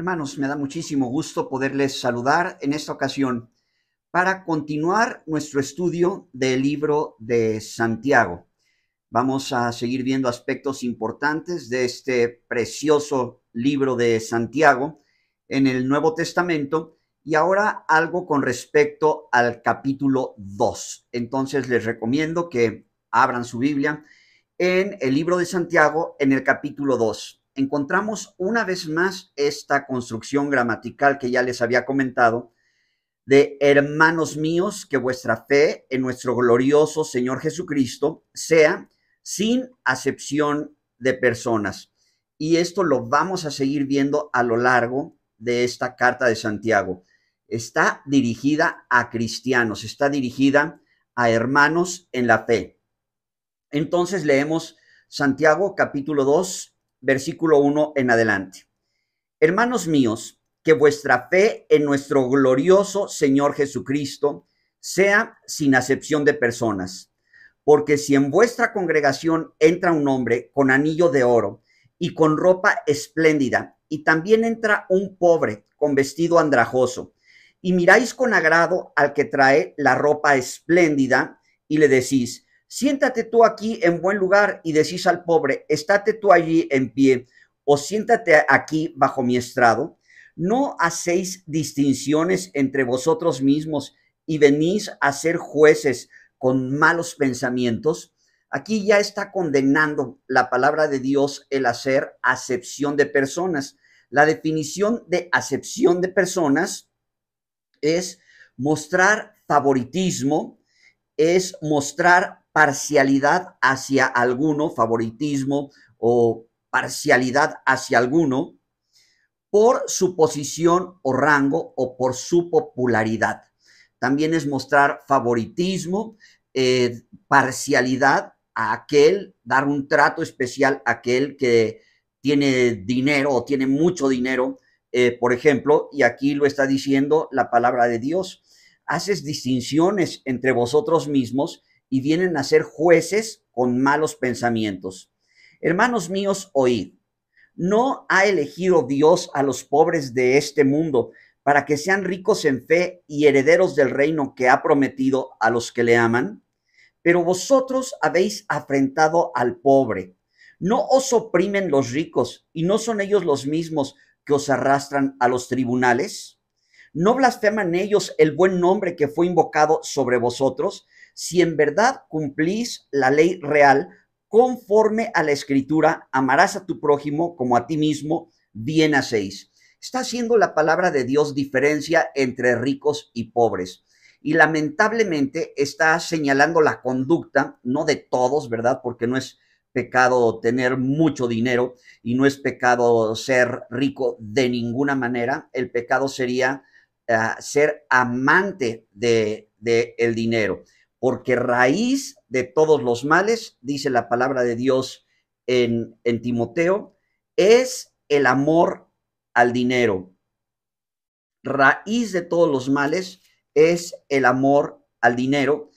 Hermanos, me da muchísimo gusto poderles saludar en esta ocasión para continuar nuestro estudio del libro de Santiago. Vamos a seguir viendo aspectos importantes de este precioso libro de Santiago en el Nuevo Testamento y ahora algo con respecto al capítulo 2. Entonces les recomiendo que abran su Biblia en el libro de Santiago en el capítulo 2. Encontramos una vez más esta construcción gramatical que ya les había comentado de hermanos míos, que vuestra fe en nuestro glorioso Señor Jesucristo sea sin acepción de personas. Y esto lo vamos a seguir viendo a lo largo de esta carta de Santiago. Está dirigida a cristianos, está dirigida a hermanos en la fe. Entonces leemos Santiago capítulo 2, versículo 1 en adelante. Hermanos míos, que vuestra fe en nuestro glorioso Señor Jesucristo sea sin acepción de personas. Porque si en vuestra congregación entra un hombre con anillo de oro y con ropa espléndida, y también entra un pobre con vestido andrajoso, y miráis con agrado al que trae la ropa espléndida, y le decís: siéntate tú aquí en buen lugar, y decís al pobre: estate tú allí en pie, o siéntate aquí bajo mi estrado. ¿No hacéis distinciones entre vosotros mismos y venís a ser jueces con malos pensamientos? Aquí ya está condenando la palabra de Dios el hacer acepción de personas. La definición de acepción de personas es mostrar favoritismo, es mostrar parcialidad hacia alguno, favoritismo o parcialidad hacia alguno por su posición o rango o por su popularidad. También es mostrar favoritismo, parcialidad a aquel, dar un trato especial a aquel que tiene dinero o tiene mucho dinero, por ejemplo, y aquí lo está diciendo la palabra de Dios. Haces distinciones entre vosotros mismos y vienen a ser jueces con malos pensamientos. Hermanos míos, oíd. ¿No ha elegido Dios a los pobres de este mundo para que sean ricos en fe y herederos del reino que ha prometido a los que le aman? Pero vosotros habéis afrentado al pobre. ¿No os oprimen los ricos y no son ellos los mismos que os arrastran a los tribunales? ¿No blasfeman ellos el buen nombre que fue invocado sobre vosotros? Si en verdad cumplís la ley real, conforme a la escritura: amarás a tu prójimo como a ti mismo, bien hacéis. Está haciendo la palabra de Dios diferencia entre ricos y pobres. Y lamentablemente está señalando la conducta, no de todos, ¿verdad? Porque no es pecado tener mucho dinero y no es pecado ser rico de ninguna manera. El pecado sería ser amante de el dinero, porque raíz de todos los males, dice la palabra de Dios en Timoteo, es el amor al dinero. Raíz de todos los males es el amor al dinero.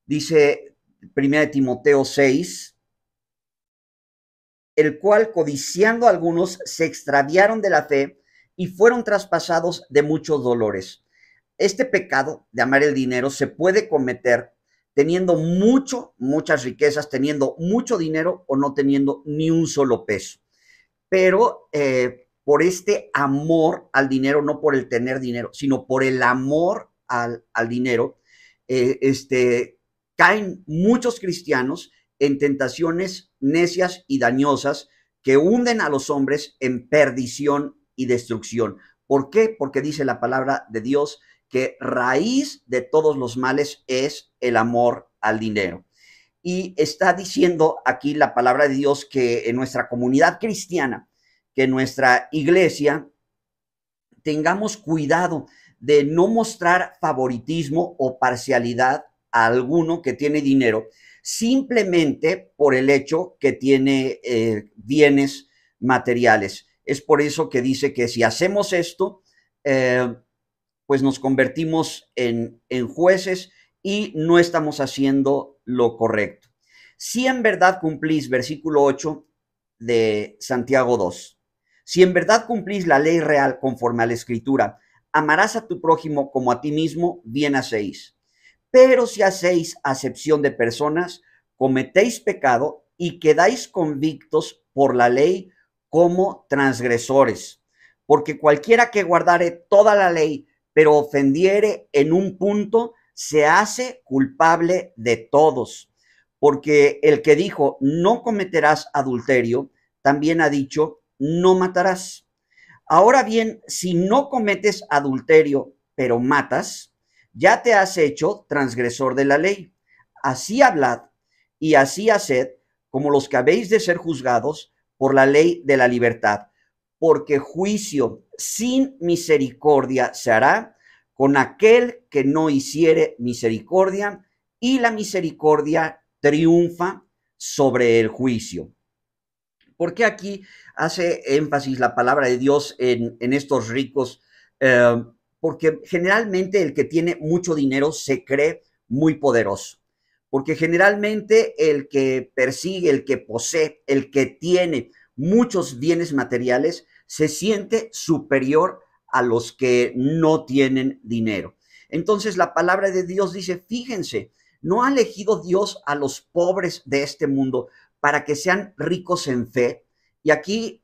Dice 1 Timoteo 6, el cual, codiciando a algunos, se extraviaron de la fe y fueron traspasados de muchos dolores. Este pecado de amar el dinero se puede cometer teniendo muchas riquezas, teniendo mucho dinero o no teniendo ni un solo peso. Pero por este amor al dinero, no por el tener dinero, sino por el amor al dinero, caen muchos cristianos en tentaciones necias y dañosas que hunden a los hombres en perdición y destrucción. ¿Por qué? Porque dice la palabra de Dios que raíz de todos los males es el amor al dinero. Y está diciendo aquí la palabra de Dios que en nuestra comunidad cristiana, que en nuestra iglesia, tengamos cuidado de no mostrar favoritismo o parcialidad a alguno que tiene dinero, simplemente por el hecho que tiene bienes materiales. Es por eso que dice que si hacemos esto, pues nos convertimos en jueces y no estamos haciendo lo correcto. Si en verdad cumplís, versículo 8 de Santiago 2, Si en verdad cumplís la ley real conforme a la Escritura, amarás a tu prójimo como a ti mismo, bien hacéis. Pero si hacéis acepción de personas, cometéis pecado y quedáis convictos por la ley como transgresores. Porque cualquiera que guardare toda la ley, pero ofendiere en un punto, se hace culpable de todos. Porque el que dijo, no cometerás adulterio, también ha dicho, no matarás. Ahora bien, si no cometes adulterio, pero matas, ya te has hecho transgresor de la ley. Así hablad y así haced como los que habéis de ser juzgados por la ley de la libertad, porque juicio sin misericordia se hará con aquel que no hiciere misericordia, y la misericordia triunfa sobre el juicio. ¿Por qué aquí hace énfasis la palabra de Dios en estos ricos? Porque generalmente el que tiene mucho dinero se cree muy poderoso. Porque generalmente el que persigue, el que posee, el que tiene muchos bienes materiales, se siente superior a los que no tienen dinero. Entonces la palabra de Dios dice, fíjense, no ha elegido Dios a los pobres de este mundo para que sean ricos en fe. Y aquí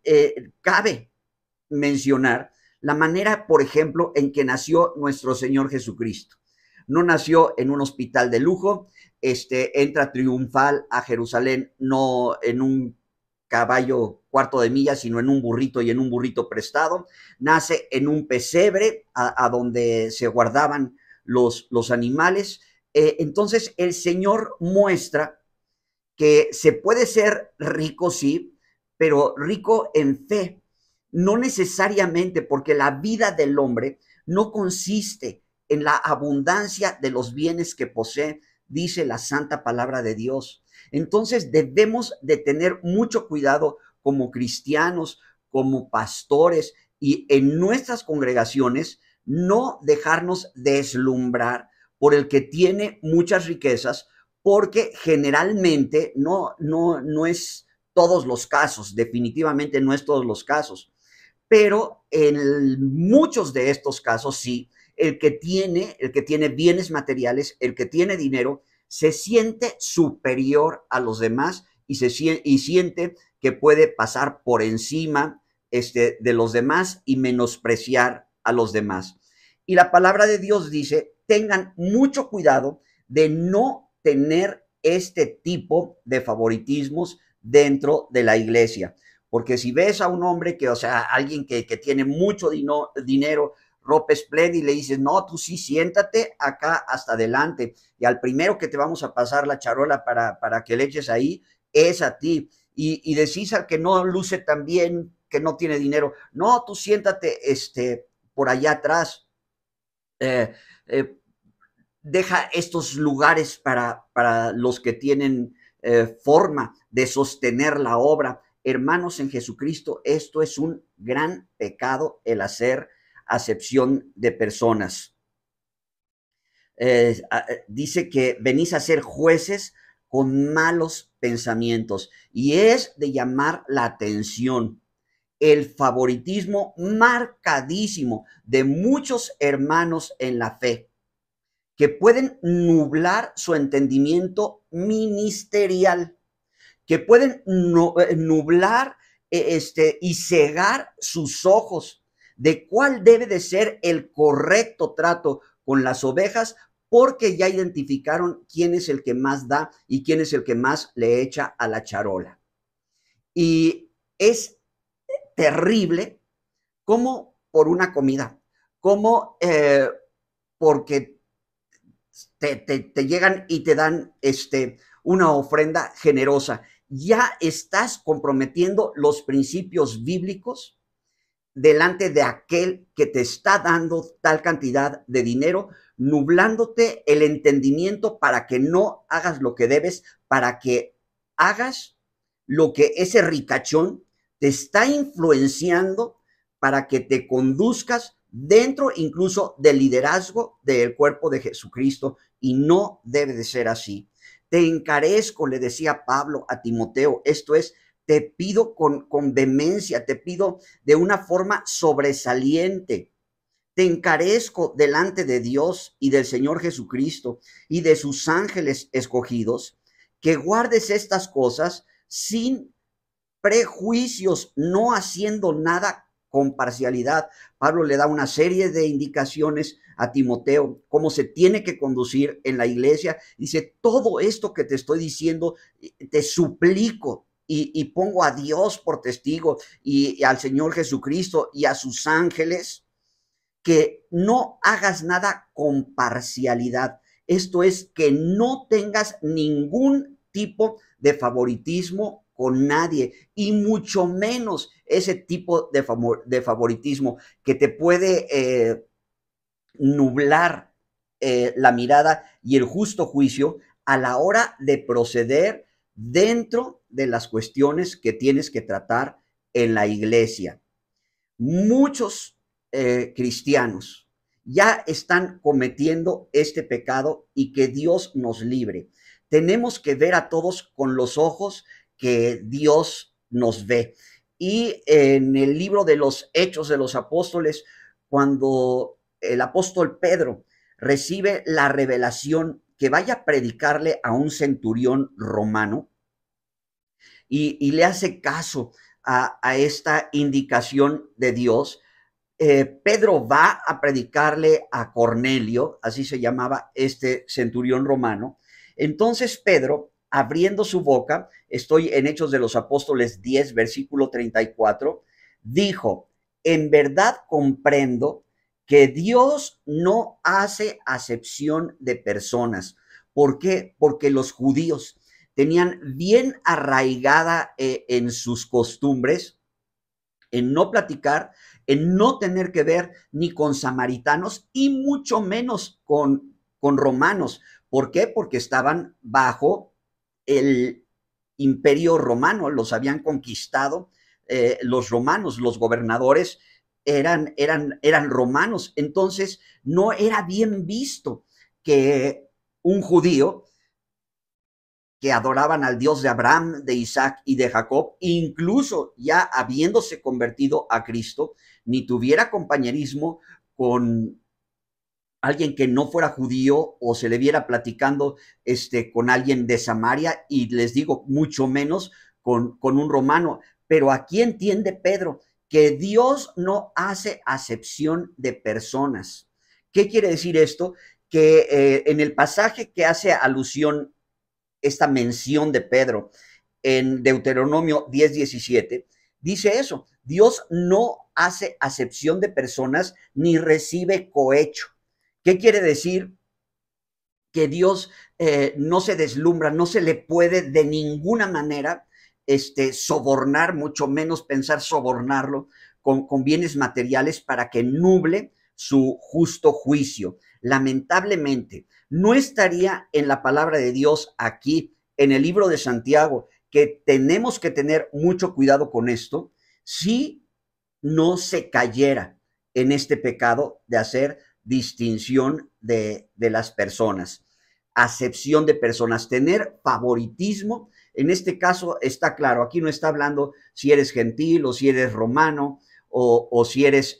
cabe mencionar la manera, por ejemplo, en que nació nuestro Señor Jesucristo. No nació en un hospital de lujo, entra triunfal a Jerusalén, no en un caballo cuarto de milla, sino en un burrito y en un burrito prestado. Nace en un pesebre a donde se guardaban los animales. Entonces el Señor muestra que se puede ser rico, sí, pero rico en fe. No necesariamente, porque la vida del hombre no consiste en la abundancia de los bienes que posee, dice la santa palabra de Dios. Entonces debemos de tener mucho cuidado como cristianos, como pastores y en nuestras congregaciones, no dejarnos deslumbrar por el que tiene muchas riquezas, porque generalmente no es todos los casos, definitivamente no es todos los casos, pero en muchos de estos casos sí, el que tiene bienes materiales, el que tiene dinero, se siente superior a los demás y siente que puede pasar por encima de los demás y menospreciar a los demás. Y la palabra de Dios dice, tengan mucho cuidado de no tener este tipo de favoritismos dentro de la iglesia. Porque si ves a un hombre que, o sea, alguien que tiene mucho dinero, ropa espléndida, y le dices, no, tú sí, siéntate acá hasta adelante, y al primero que te vamos a pasar la charola para que le eches ahí, es a ti. Y decís al que no luce tan bien, que no tiene dinero, no, tú siéntate por allá atrás. Eh, eh, Deja estos lugares para los que tienen forma de sostener la obra. Hermanos en Jesucristo, esto es un gran pecado, el hacer acepción de personas. Dice que venís a ser jueces con malos pensamientos, y es de llamar la atención el favoritismo marcadísimo de muchos hermanos en la fe, que pueden nublar su entendimiento ministerial, que pueden nublar y cegar sus ojos de cuál debe de ser el correcto trato con las ovejas, porque ya identificaron quién es el que más da y quién es el que más le echa a la charola. Y es terrible como por una comida, como porque te llegan y te dan una ofrenda generosa. Ya estás comprometiendo los principios bíblicos delante de aquel que te está dando tal cantidad de dinero, nublándote el entendimiento para que no hagas lo que debes, para que hagas lo que ese ricachón te está influenciando para que te conduzcas dentro incluso del liderazgo del cuerpo de Jesucristo, y no debe de ser así. Te encarezco, le decía Pablo a Timoteo, esto es, te pido con vehemencia, te pido de una forma sobresaliente. Te encarezco delante de Dios y del Señor Jesucristo y de sus ángeles escogidos, que guardes estas cosas sin prejuicios, no haciendo nada con parcialidad. Pablo le da una serie de indicaciones a Timoteo, cómo se tiene que conducir en la iglesia. Dice, todo esto que te estoy diciendo, te suplico y pongo a Dios por testigo y al Señor Jesucristo y a sus ángeles, que no hagas nada con parcialidad. Esto es, que no tengas ningún tipo de favoritismo con nadie, y mucho menos ese tipo de favoritismo que te puede nublar la mirada y el justo juicio a la hora de proceder dentro de las cuestiones que tienes que tratar en la iglesia. Muchos cristianos ya están cometiendo este pecado, y que Dios nos libre. Tenemos que ver a todos con los ojos que Dios nos ve. Y en el libro de los Hechos de los Apóstoles, cuando el apóstol Pedro recibe la revelación que vaya a predicarle a un centurión romano, y le hace caso a esta indicación de Dios, Pedro va a predicarle a Cornelio, así se llamaba este centurión romano. Entonces Pedro, abriendo su boca, estoy en Hechos de los Apóstoles 10, versículo 34, dijo, en verdad comprendo que Dios no hace acepción de personas. ¿Por qué? Porque los judíos tenían bien arraigada en sus costumbres en no platicar, en no tener que ver ni con samaritanos y mucho menos con romanos. ¿Por qué? Porque estaban bajo el imperio romano, los habían conquistado los romanos, los gobernadores eran romanos. Entonces no era bien visto que un judío que adoraban al Dios de Abraham, de Isaac y de Jacob, incluso ya habiéndose convertido a Cristo, ni tuviera compañerismo con alguien que no fuera judío, o se le viera platicando con alguien de Samaria, y les digo, mucho menos con un romano. Pero aquí entiende Pedro que Dios no hace acepción de personas. ¿Qué quiere decir esto? Que en el pasaje que hace alusión esta mención de Pedro en Deuteronomio 10:17, dice eso, Dios no hace acepción de personas ni recibe cohecho. ¿Qué quiere decir? Que Dios no se deslumbra, no se le puede de ninguna manera sobornar, mucho menos pensar sobornarlo con bienes materiales para que nuble su justo juicio. Lamentablemente, no estaría en la palabra de Dios aquí, en el libro de Santiago, que tenemos que tener mucho cuidado con esto, si no se cayera en este pecado de hacer distinción de las personas, acepción de personas, tener favoritismo. En este caso está claro, aquí no está hablando si eres gentil o si eres romano o si eres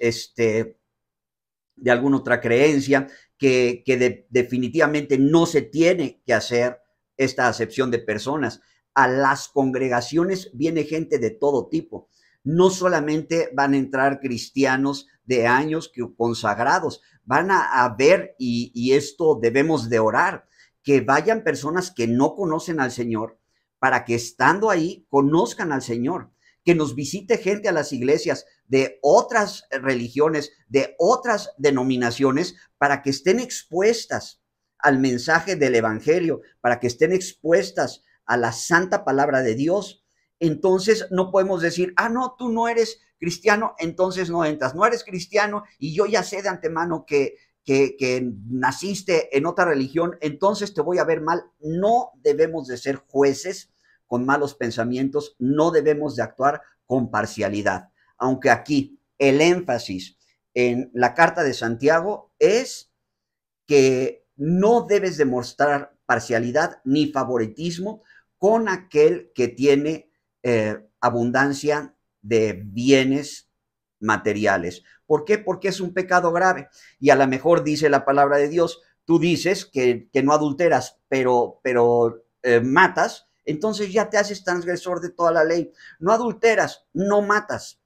de alguna otra creencia, que definitivamente no se tiene que hacer esta acepción de personas. A las congregaciones viene gente de todo tipo. No solamente van a entrar cristianos de años consagrados, van a ver, y esto debemos de orar, que vayan personas que no conocen al Señor, para que estando ahí conozcan al Señor. Que nos visite gente a las iglesias de otras religiones, de otras denominaciones, para que estén expuestas al mensaje del evangelio, para que estén expuestas a la santa palabra de Dios. Entonces no podemos decir, no, tú no eres cristiano, entonces no entras. No eres cristiano y yo ya sé de antemano que naciste en otra religión, entonces te voy a ver mal. No debemos de ser jueces con malos pensamientos, no debemos de actuar con parcialidad. Aunque aquí el énfasis en la carta de Santiago es que no debes demostrar parcialidad ni favoritismo con aquel que tiene abundancia de bienes materiales. ¿Por qué? Porque es un pecado grave. Y a lo mejor dice la palabra de Dios, tú dices que no adulteras, pero matas, entonces ya te haces transgresor de toda la ley. No adulteras, no matas,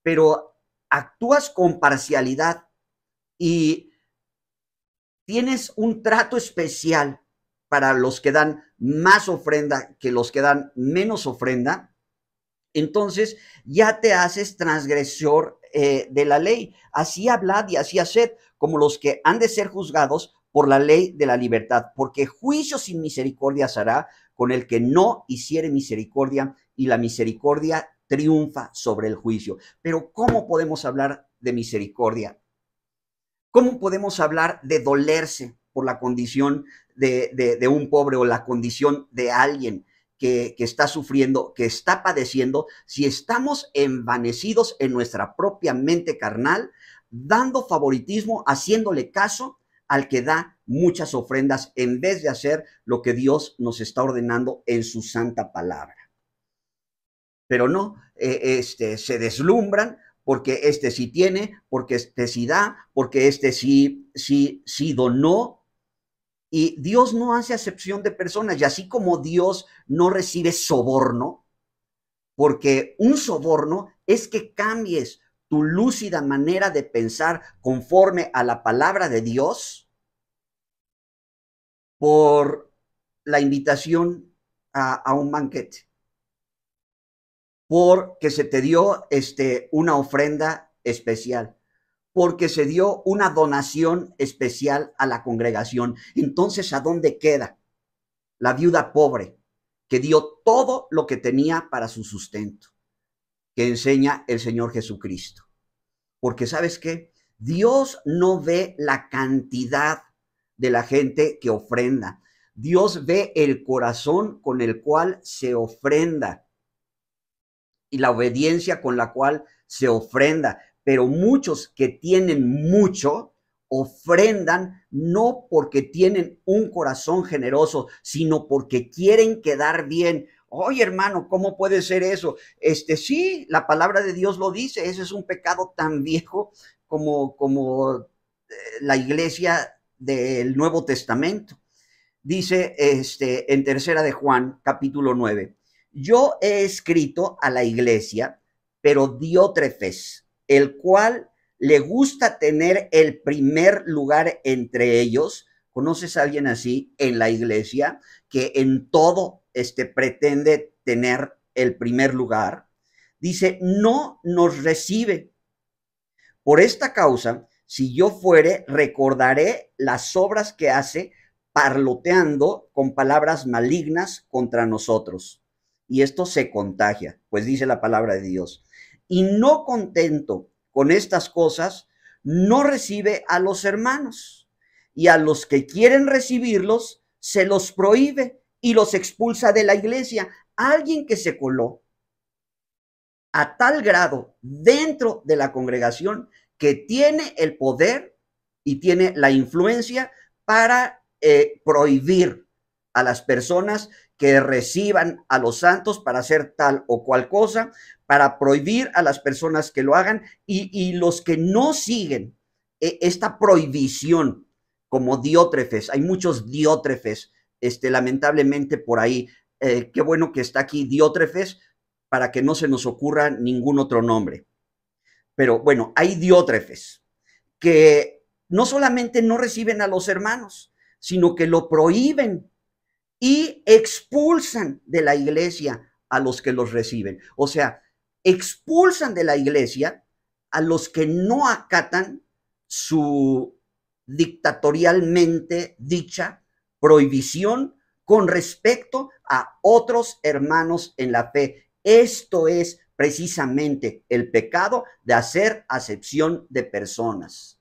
pero actúas con parcialidad y tienes un trato especial para los que dan más ofrenda que los que dan menos ofrenda, entonces ya te haces transgresor de la ley. Así hablad y así haced, como los que han de ser juzgados por la ley de la libertad, porque juicio sin misericordia se hará con el que no hiciere misericordia, y la misericordia triunfa sobre el juicio. Pero ¿cómo podemos hablar de misericordia? ¿Cómo podemos hablar de dolerse por la condición de un pobre o la condición de alguien que está sufriendo, que está padeciendo, si estamos envanecidos en nuestra propia mente carnal, dando favoritismo, haciéndole caso al que da muchas ofrendas en vez de hacer lo que Dios nos está ordenando en su santa palabra? Pero no, se deslumbran porque este sí tiene, porque este sí da, porque este sí donó. Y Dios no hace acepción de personas. Y así como Dios no recibe soborno, porque un soborno es que cambies tu lúcida manera de pensar conforme a la palabra de Dios por la invitación a un banquete, porque se te dio una ofrenda especial, porque se dio una donación especial a la congregación. Entonces, ¿a dónde queda la viuda pobre que dio todo lo que tenía para su sustento, que enseña el Señor Jesucristo? Porque ¿sabes qué? Dios no ve la cantidad de la gente que ofrenda. Dios ve el corazón con el cual se ofrenda y la obediencia con la cual se ofrenda. Pero muchos que tienen mucho ofrendan no porque tienen un corazón generoso, sino porque quieren quedar bien. Oye, hermano, ¿cómo puede ser eso? Sí, la palabra de Dios lo dice. Ese es un pecado tan viejo como la iglesia del Nuevo Testamento. Dice en tercera de Juan, capítulo 9, yo he escrito a la iglesia, pero Diótrefes, el cual le gusta tener el primer lugar entre ellos. ¿Conoces a alguien así en la iglesia que en todo pretende tener el primer lugar? Dice, no nos recibe. Por esta causa, si yo fuere, recordaré las obras que hace parloteando con palabras malignas contra nosotros. Y esto se contagia, pues dice la palabra de Dios. Y no contento con estas cosas, no recibe a los hermanos. Y a los que quieren recibirlos, se los prohíbe y los expulsa de la iglesia. Alguien que se coló a tal grado dentro de la congregación que tiene el poder y tiene la influencia para prohibir a las personas que reciban a los santos para hacer tal o cual cosa, para prohibir a las personas que lo hagan, y los que no siguen esta prohibición, como Diótrefes. Hay muchos Diótrefes, lamentablemente por ahí. Qué bueno que está aquí Diótrefes para que no se nos ocurra ningún otro nombre. Pero bueno, hay Diótrefes que no solamente no reciben a los hermanos, sino que lo prohíben y expulsan de la iglesia a los que los reciben. O sea, expulsan de la iglesia a los que no acatan su dictatorialmente dicha prohibición con respecto a otros hermanos en la fe. Esto es precisamente el pecado de hacer acepción de personas.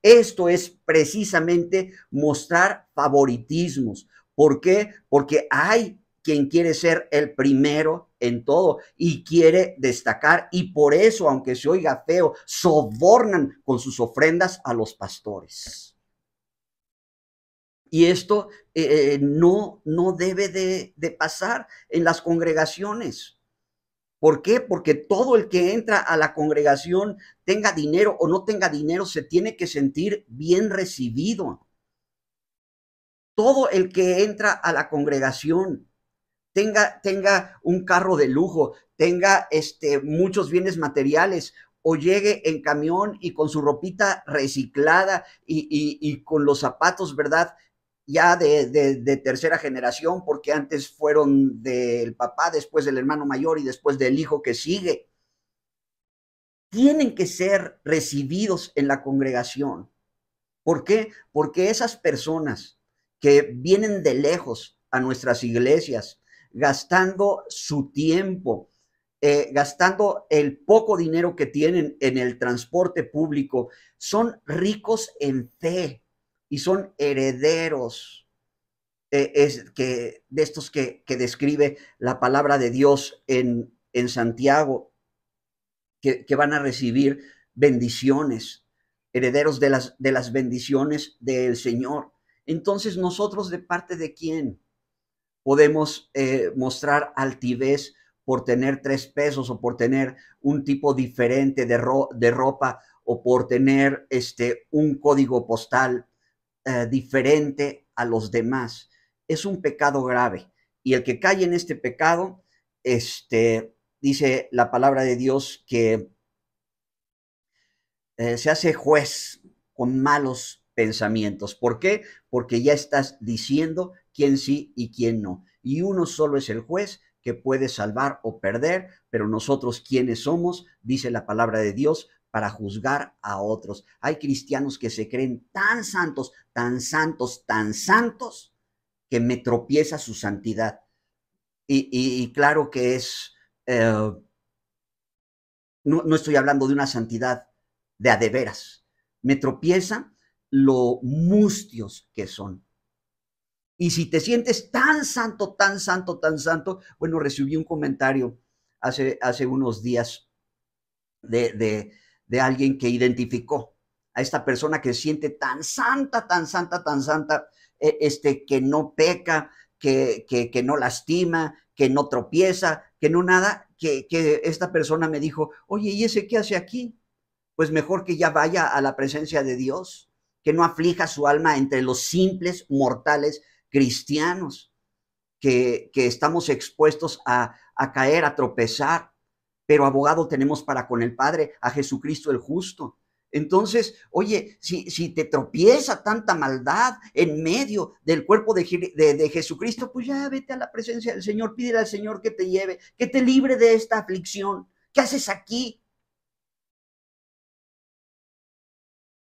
Esto es precisamente mostrar favoritismos. ¿Por qué? Porque hay quien quiere ser el primero en todo y quiere destacar, y por eso, aunque se oiga feo, sobornan con sus ofrendas a los pastores. Y esto no debe de pasar en las congregaciones, ¿Por qué? Porque todo el que entra a la congregación, tenga dinero o no tenga dinero, se tiene que sentir bien recibido. Todo el que entra a la congregación, tenga un carro de lujo, tenga muchos bienes materiales, o llegue en camión y con su ropita reciclada y con los zapatos, ¿verdad? Ya de tercera generación, porque antes fueron del papá, después del hermano mayor y después del hijo que sigue. Tienen que ser recibidos en la congregación. ¿Por qué? Porque esas personas que vienen de lejos a nuestras iglesias, gastando su tiempo, gastando el poco dinero que tienen en el transporte público, son ricos en fe y son herederos de estos que describe la palabra de Dios en Santiago, que van a recibir bendiciones, herederos de las bendiciones del Señor. Entonces, nosotros, ¿de parte de quién podemos mostrar altivez por tener 3 pesos o por tener un tipo diferente de ropa o por tener un código postal diferente a los demás? Es un pecado grave. Y el que cae en este pecado, dice la palabra de Dios que se hace juez con malos pensamientos. ¿Por qué? Porque ya estás diciendo quién sí y quién no. Y uno solo es el juez que puede salvar o perder, pero nosotros quiénes somos, dice la palabra de Dios, para juzgar a otros. Hay cristianos que se creen tan santos, tan santos, tan santos, que me tropieza su santidad. Y claro que es, no estoy hablando de una santidad de a de veras. Me tropieza lo mustios que son. Y si te sientes tan santo, tan santo, tan santo, bueno, recibí un comentario hace unos días de alguien que identificó a esta persona que se siente tan santa, tan santa, tan santa, que no peca, que no lastima, que no tropieza, que no nada, que esta persona me dijo, oye, ¿y ese qué hace aquí? Pues mejor que ya vaya a la presencia de Dios, que no aflija su alma entre los simples mortales cristianos, que estamos expuestos a caer, a tropezar, pero abogado tenemos para con el Padre, a Jesucristo el justo. Entonces, oye, si te tropieza tanta maldad en medio del cuerpo de Jesucristo, pues ya vete a la presencia del Señor, pídele al Señor que te lleve, que te libre de esta aflicción. ¿Qué haces aquí?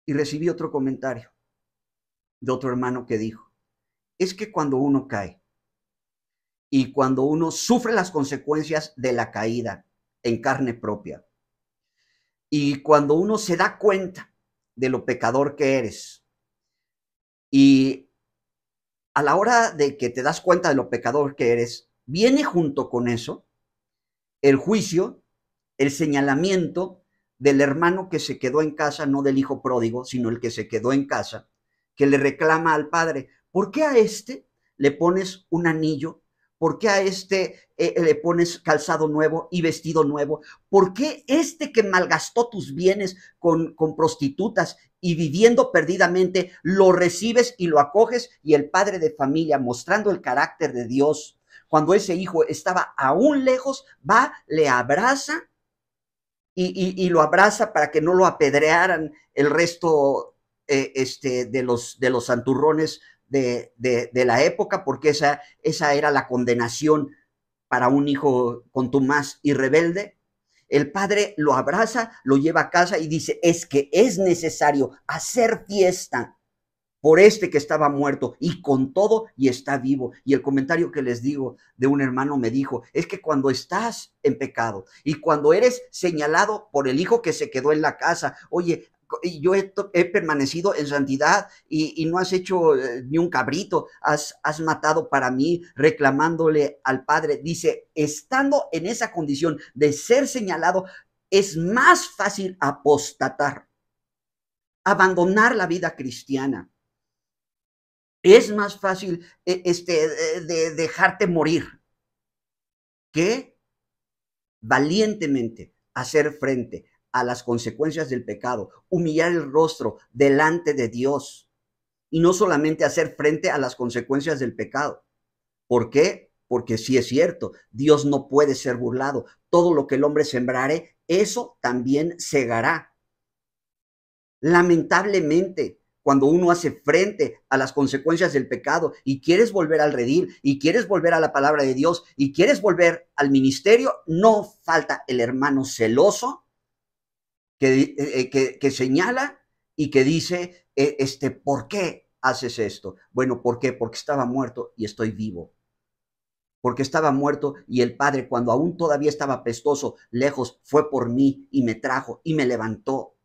Y recibí otro comentario de otro hermano que dijo, es que cuando uno cae y cuando uno sufre las consecuencias de la caída en carne propia, y cuando uno se da cuenta de lo pecador que eres, y a la hora de que te das cuenta de lo pecador que eres, viene junto con eso el juicio, el señalamiento del hermano que se quedó en casa, no del hijo pródigo, sino el que se quedó en casa, que le reclama al padre, ¿por qué a este le pones un anillo? ¿Por qué a este le pones calzado nuevo y vestido nuevo? ¿Por qué este que malgastó tus bienes con prostitutas y viviendo perdidamente, lo recibes y lo acoges? Y el padre de familia, mostrando el carácter de Dios, cuando ese hijo estaba aún lejos, va, le abraza y lo abraza para que no lo apedrearan el resto de los santurrones de la época, porque esa era la condenación para un hijo contumaz y rebelde. El padre lo abraza, lo lleva a casa y dice, es que es necesario hacer fiesta por este que estaba muerto y con todo y está vivo. Y el comentario que les digo de un hermano me dijo, es que cuando estás en pecado y cuando eres señalado por el hijo que se quedó en la casa, oye, yo he permanecido en santidad y no has hecho ni un cabrito, has matado para mí reclamándole al Padre. Dice, estando en esa condición de ser señalado, es más fácil apostatar, abandonar la vida cristiana. Es más fácil de dejarte morir que valientemente hacer frente a las consecuencias del pecado, humillar el rostro delante de Dios y no solamente hacer frente a las consecuencias del pecado. ¿Por qué? Porque sí es cierto, Dios no puede ser burlado. Todo lo que el hombre sembrare, eso también segará. Lamentablemente, cuando uno hace frente a las consecuencias del pecado y quieres volver al redil y quieres volver a la palabra de Dios y quieres volver al ministerio, no falta el hermano celoso que señala y que dice, ¿por qué haces esto? Bueno, ¿por qué? Porque estaba muerto y estoy vivo. Porque estaba muerto y el Padre, cuando aún todavía estaba pestoso, lejos, fue por mí y me trajo y me levantó.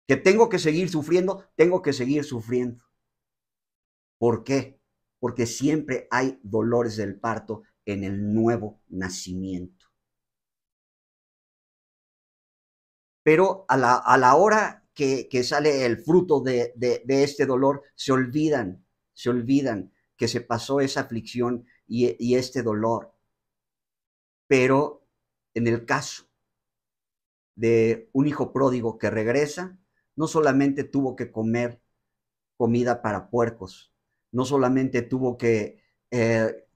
Que tengo que seguir sufriendo, tengo que seguir sufriendo. ¿Por qué? Porque siempre hay dolores del parto en el nuevo nacimiento. Pero a la hora que sale el fruto de este dolor, se olvidan que se pasó esa aflicción y este dolor. Pero en el caso de un hijo pródigo que regresa, no solamente tuvo que comer comida para puercos, no solamente tuvo que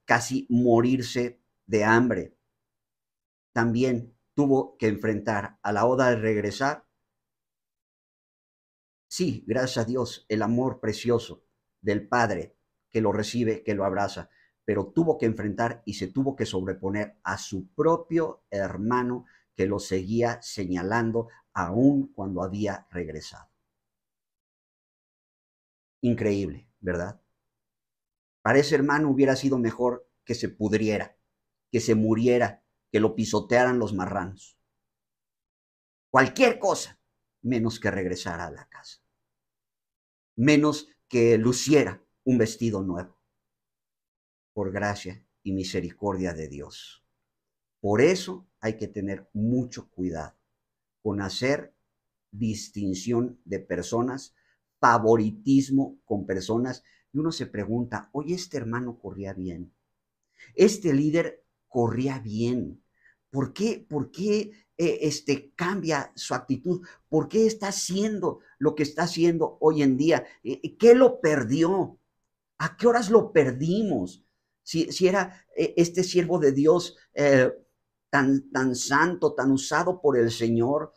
casi morirse de hambre, también tuvo que enfrentar a la hora de regresar, sí, gracias a Dios, el amor precioso del Padre que lo recibe, que lo abraza, pero tuvo que enfrentar y se tuvo que sobreponer a su propio hermano que lo seguía señalando aún cuando había regresado. Increíble, ¿verdad? Para ese hermano hubiera sido mejor que se pudriera, que se muriera, que lo pisotearan los marranos. Cualquier cosa, menos que regresara a la casa. Menos que luciera un vestido nuevo. Por gracia y misericordia de Dios. Por eso hay que tener mucho cuidado con hacer distinción de personas, favoritismo con personas. Y uno se pregunta, oye, este hermano corría bien, este líder corría bien. ¿Por qué cambia su actitud? ¿Por qué está haciendo lo que está haciendo hoy en día? ¿Qué lo perdió? ¿A qué horas lo perdimos? Si era este siervo de Dios tan santo, tan usado por el Señor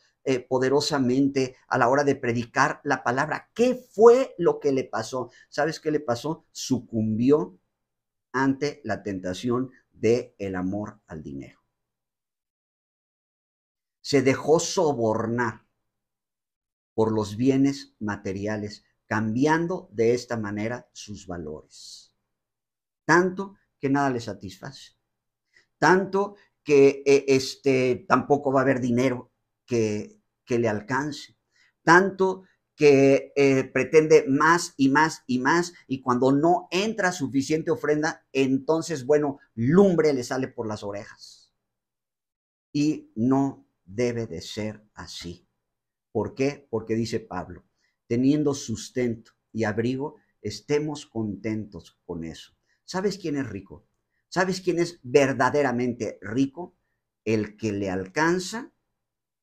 poderosamente a la hora de predicar la palabra. ¿Qué fue lo que le pasó? ¿Sabes qué le pasó? Sucumbió ante la tentación del amor al dinero. Se dejó sobornar por los bienes materiales, cambiando de esta manera sus valores. Tanto que nada le satisface. Tanto que tampoco va a haber dinero que le alcance. Tanto que pretende más y más y más, y cuando no entra suficiente ofrenda, entonces, bueno, lumbre le sale por las orejas. Y no debe de ser así. ¿Por qué? Porque dice Pablo, teniendo sustento y abrigo, estemos contentos con eso. ¿Sabes quién es rico? ¿Sabes quién es verdaderamente rico? El que le alcanza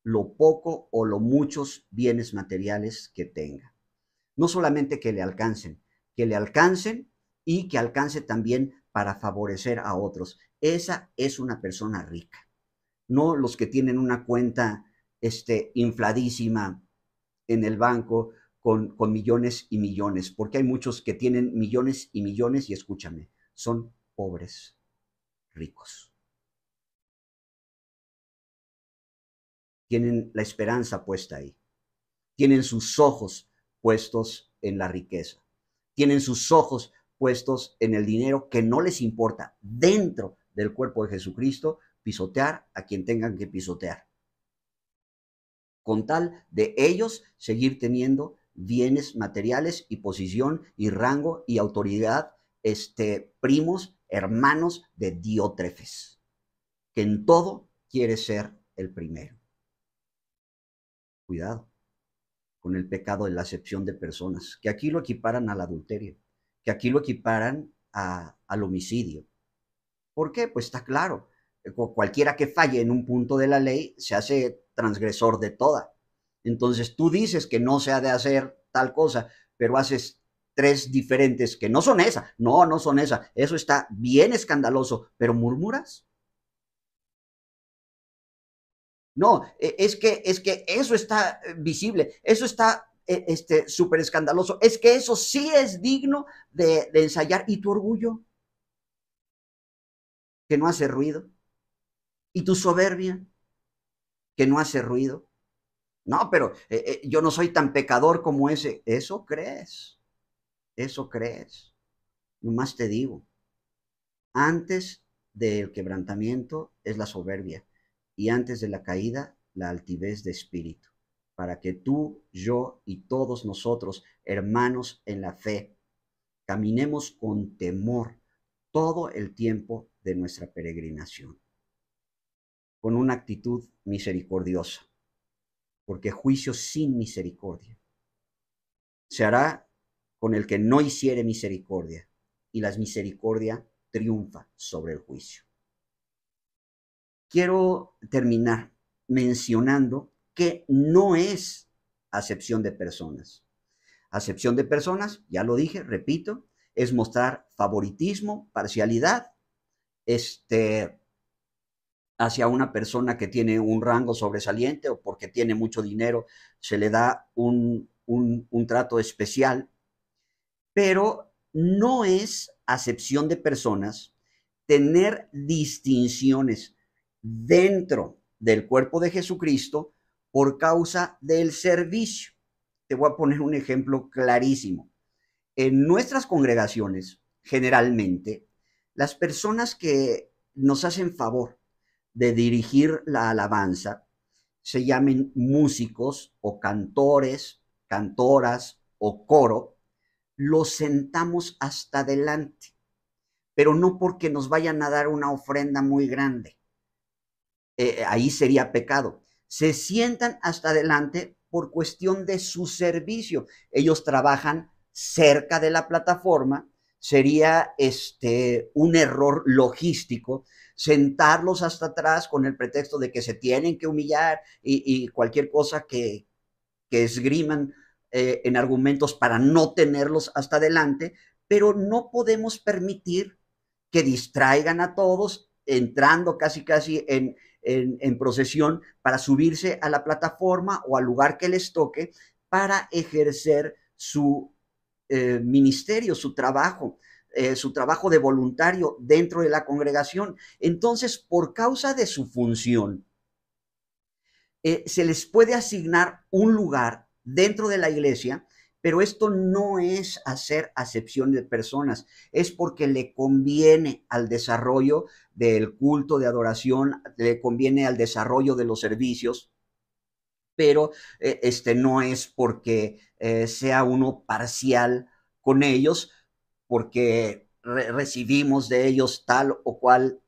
lo poco o lo muchos bienes materiales que tenga. No solamente que le alcancen y que alcance también para favorecer a otros. Esa es una persona rica. No los que tienen una cuenta infladísima en el banco con millones y millones, porque hay muchos que tienen millones y millones y escúchame, son pobres ricos. Tienen la esperanza puesta ahí. Tienen sus ojos puestos en la riqueza. Tienen sus ojos puestos en el dinero que no les importa dentro del cuerpo de Jesucristo pisotear a quien tengan que pisotear. Con tal de ellos seguir teniendo bienes materiales y posición y rango y autoridad, primos, hermanos de Diótrefes, que en todo quiere ser el primero. Cuidado con el pecado de la acepción de personas, que aquí lo equiparan al adulterio, que aquí lo equiparan al homicidio. ¿Por qué? Pues está claro, Cualquiera que falle en un punto de la ley se hace transgresor de toda. Entonces tú dices que no se ha de hacer tal cosa, pero haces tres diferentes que no son esa. No, no son esa. Eso está bien escandaloso, pero murmuras. No, es que eso está visible, eso está súper escandaloso. Es que eso sí es digno de ensayar. ¿Y tu orgullo? Que no hace ruido. ¿Y tu soberbia? Que no hace ruido. No, pero yo no soy tan pecador como ese. Eso crees, eso crees. Nomás te digo, antes del quebrantamiento es la soberbia y antes de la caída la altivez de espíritu, para que tú, yo y todos nosotros, hermanos en la fe, caminemos con temor todo el tiempo de nuestra peregrinación, con una actitud misericordiosa, porque juicio sin misericordia se hará con el que no hiciere misericordia, y la misericordia triunfa sobre el juicio. Quiero terminar mencionando que no es acepción de personas. Acepción de personas, ya lo dije, repito, es mostrar favoritismo, parcialidad, hacia una persona que tiene un rango sobresaliente o porque tiene mucho dinero, se le da un trato especial, pero no es acepción de personas tener distinciones dentro del cuerpo de Jesucristo por causa del servicio. Te voy a poner un ejemplo clarísimo. En nuestras congregaciones, generalmente, las personas que nos hacen favor de dirigir la alabanza se llamen músicos o cantores, cantoras o coro, los sentamos hasta adelante, pero no porque nos vayan a dar una ofrenda muy grande. Ahí sería pecado. Se sientan hasta adelante por cuestión de su servicio. Ellos trabajan cerca de la plataforma. Sería un error logístico sentarlos hasta atrás con el pretexto de que se tienen que humillar y cualquier cosa que esgriman en argumentos para no tenerlos hasta adelante, pero no podemos permitir que distraigan a todos entrando casi en procesión para subirse a la plataforma o al lugar que les toque para ejercer su ministerio, su trabajo de voluntario dentro de la congregación. Entonces, por causa de su función, se les puede asignar un lugar dentro de la iglesia, pero esto no es hacer acepción de personas, es porque le conviene al desarrollo del culto de adoración, le conviene al desarrollo de los servicios, pero no es porque sea uno parcial con ellos, porque recibimos de ellos tal o cual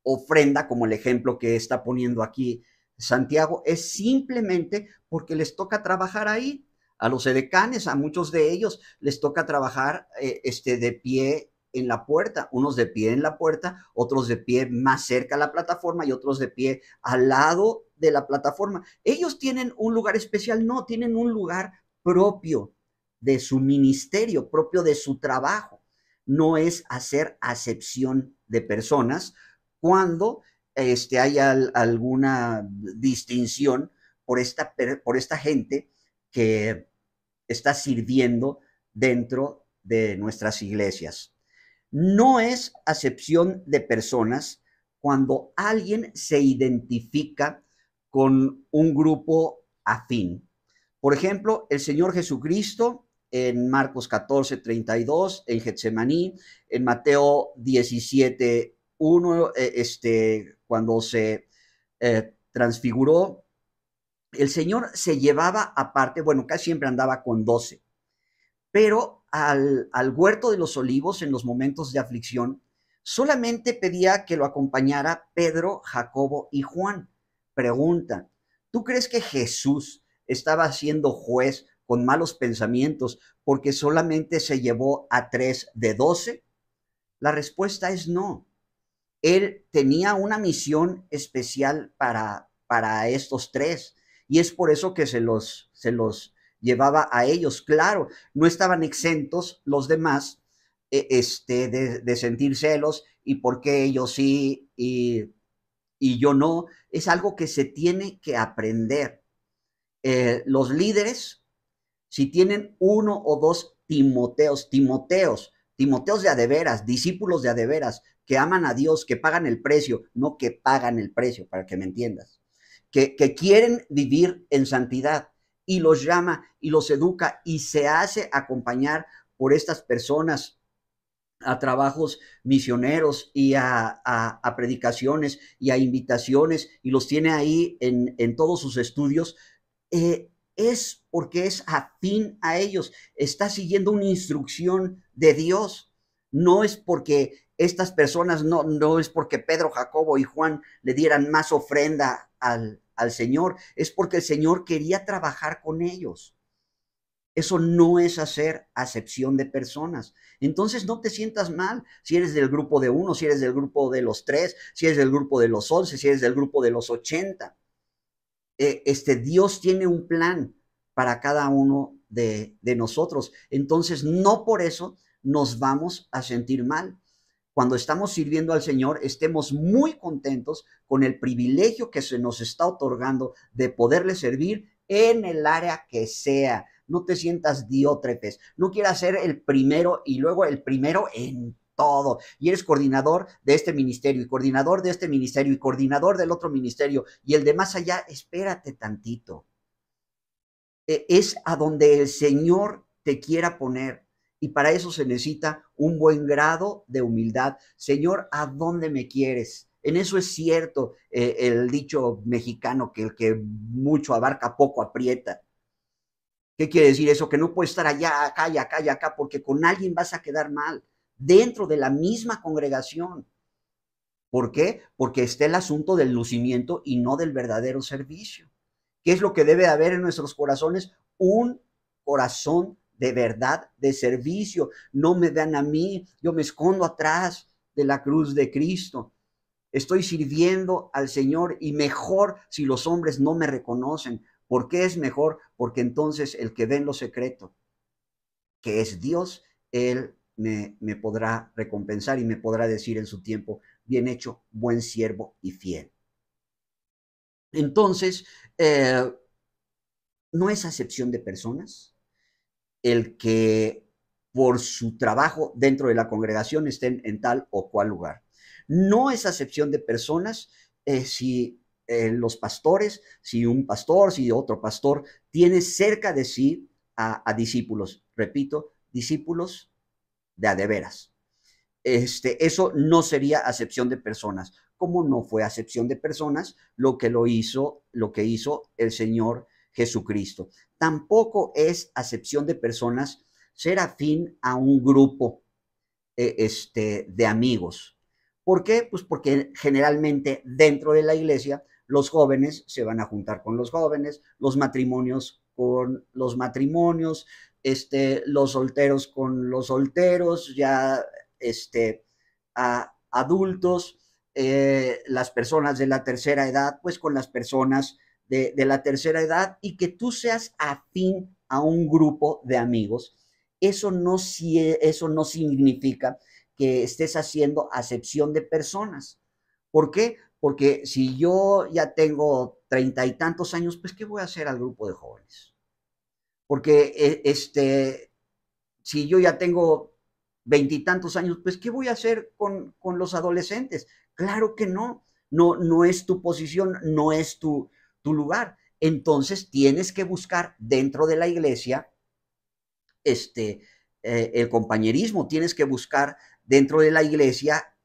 ofrenda, como el ejemplo que está poniendo aquí Santiago, es simplemente porque les toca trabajar ahí. A los edecanes, a muchos de ellos les toca trabajar de pie en la puerta, unos de pie en la puerta, otros de pie más cerca a la plataforma y otros de pie al lado de la plataforma. Ellos tienen un lugar especial, no, tienen un lugar propio de su ministerio, propio de su trabajo. No es hacer acepción de personas cuando haya alguna distinción por esta gente que está sirviendo dentro de nuestras iglesias. No es acepción de personas cuando alguien se identifica con un grupo afín. Por ejemplo, el Señor Jesucristo en Marcos 14:32, en Getsemaní, en Mateo 17:1, cuando se transfiguró, el Señor se llevaba aparte, bueno, casi siempre andaba con 12, pero al huerto de los olivos en los momentos de aflicción, solamente pedía que lo acompañara Pedro, Jacobo y Juan. Pregunta, ¿tú crees que Jesús estaba siendo juez con malos pensamientos porque solamente se llevó a 3 de 12? La respuesta es no. Él tenía una misión especial para estos tres, y es por eso que se los llevaba a ellos. Claro, no estaban exentos los demás de sentir celos y por qué ellos sí y yo no. Es algo que se tiene que aprender. Los líderes, si tienen uno o dos Timoteos de a de veras, discípulos de a de veras, que aman a Dios, que pagan el precio, no que pagan el precio, para que me entiendas, que quieren vivir en santidad, y los llama y los educa y se hace acompañar por estas personas a trabajos misioneros y a predicaciones y a invitaciones, y los tiene ahí en todos sus estudios, es porque es afín a ellos, está siguiendo una instrucción de Dios. No es porque estas personas, no es porque Pedro, Jacobo y Juan le dieran más ofrenda al Señor, es porque el Señor quería trabajar con ellos. Eso no es hacer acepción de personas. Entonces no te sientas mal si eres del grupo de uno, si eres del grupo de los 3, si eres del grupo de los 11, si eres del grupo de los 80. Dios tiene un plan para cada uno de nosotros. Entonces no por eso nos vamos a sentir mal. Cuando estamos sirviendo al Señor, estemos muy contentos con el privilegio que se nos está otorgando de poderle servir en el área que sea. No te sientas diótrefes, no quieras ser el primero y luego el primero en todo. Y eres coordinador de este ministerio y coordinador de este ministerio y coordinador del otro ministerio y el de más allá. Espérate tantito. Es a donde el Señor te quiera poner. Y para eso se necesita un buen grado de humildad. Señor, ¿a dónde me quieres? En eso es cierto el dicho mexicano que el que mucho abarca, poco aprieta. ¿Qué quiere decir eso? Que no puedes estar allá, acá y acá y acá, porque con alguien vas a quedar mal dentro de la misma congregación. ¿Por qué? Porque está el asunto del lucimiento y no del verdadero servicio. ¿Qué es lo que debe haber en nuestros corazones? Un corazón de verdad, de servicio. No me vean a mí, yo me escondo atrás de la cruz de Cristo. Estoy sirviendo al Señor y mejor si los hombres no me reconocen. ¿Por qué es mejor? Porque entonces el que ve en lo secreto, que es Dios, Él me podrá recompensar y me podrá decir en su tiempo, bien hecho, buen siervo y fiel. Entonces, no es acepción de personas el que por su trabajo dentro de la congregación estén en tal o cual lugar. No es acepción de personas si los pastores, si un pastor, si otro pastor tiene cerca de sí a discípulos. Repito, discípulos de a de veras. Eso no sería acepción de personas, como no fue acepción de personas lo que hizo el Señor Jesucristo. Tampoco es acepción de personas ser afín a un grupo de amigos. ¿Por qué? Pues porque generalmente dentro de la iglesia los jóvenes se van a juntar con los jóvenes, los matrimonios con los matrimonios, los solteros con los solteros, ya adultos, las personas de la tercera edad, pues con las personas de la tercera edad, y que tú seas afín a un grupo de amigos, eso no significa que estés haciendo acepción de personas. ¿Por qué? Porque si yo ya tengo 30 y tantos años, pues ¿qué voy a hacer al grupo de jóvenes? Porque si yo ya tengo 20 y tantos años, pues ¿qué voy a hacer con los adolescentes? Claro que no. No es tu posición, no es tu lugar. Entonces tienes que buscar dentro de la iglesia el compañerismo, tienes que buscar dentro de la iglesia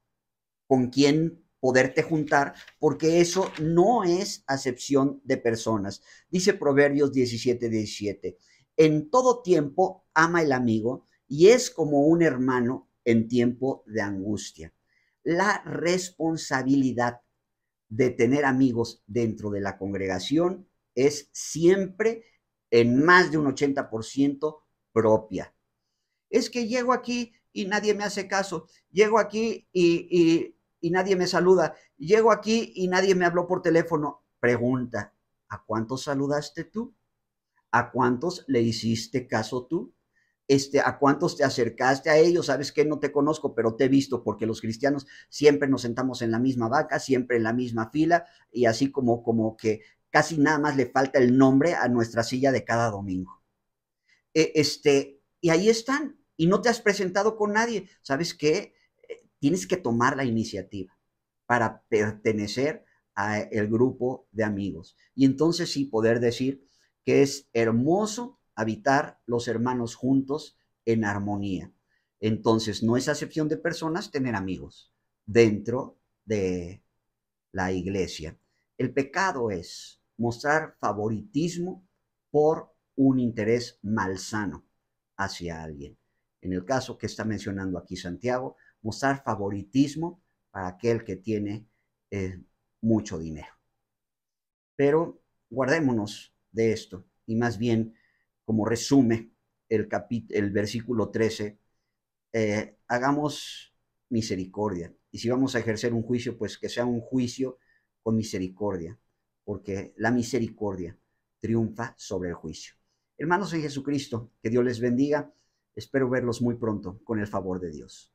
con quién poderte juntar, porque eso no es acepción de personas. Dice Proverbios 17:17, en todo tiempo ama el amigo y es como un hermano en tiempo de angustia. La responsabilidad de tener amigos dentro de la congregación es siempre en más de un 80% propia. Es que llego aquí y nadie me hace caso. Llego aquí y y nadie me saluda. Llego aquí y nadie me habló por teléfono. Pregunta, ¿a cuántos saludaste tú? ¿A cuántos le hiciste caso tú? ¿A cuántos te acercaste a ellos? Sabes que no te conozco, pero te he visto, porque los cristianos siempre nos sentamos en la misma banca, siempre en la misma fila, y así como que casi nada más le falta el nombre a nuestra silla de cada domingo. Y ahí están, y no te has presentado con nadie. ¿Sabes qué? Tienes que tomar la iniciativa para pertenecer a el grupo de amigos. Y entonces sí poder decir que es hermoso habitar los hermanos juntos en armonía. Entonces no es acepción de personas tener amigos dentro de la iglesia. El pecado es mostrar favoritismo por un interés malsano hacia alguien. En el caso que está mencionando aquí Santiago, mostrar favoritismo para aquel que tiene mucho dinero. Pero guardémonos de esto y más bien, como resume el versículo 13, hagamos misericordia. Y si vamos a ejercer un juicio, pues que sea un juicio con misericordia, porque la misericordia triunfa sobre el juicio. Hermanos en Jesucristo, que Dios les bendiga. Espero verlos muy pronto con el favor de Dios.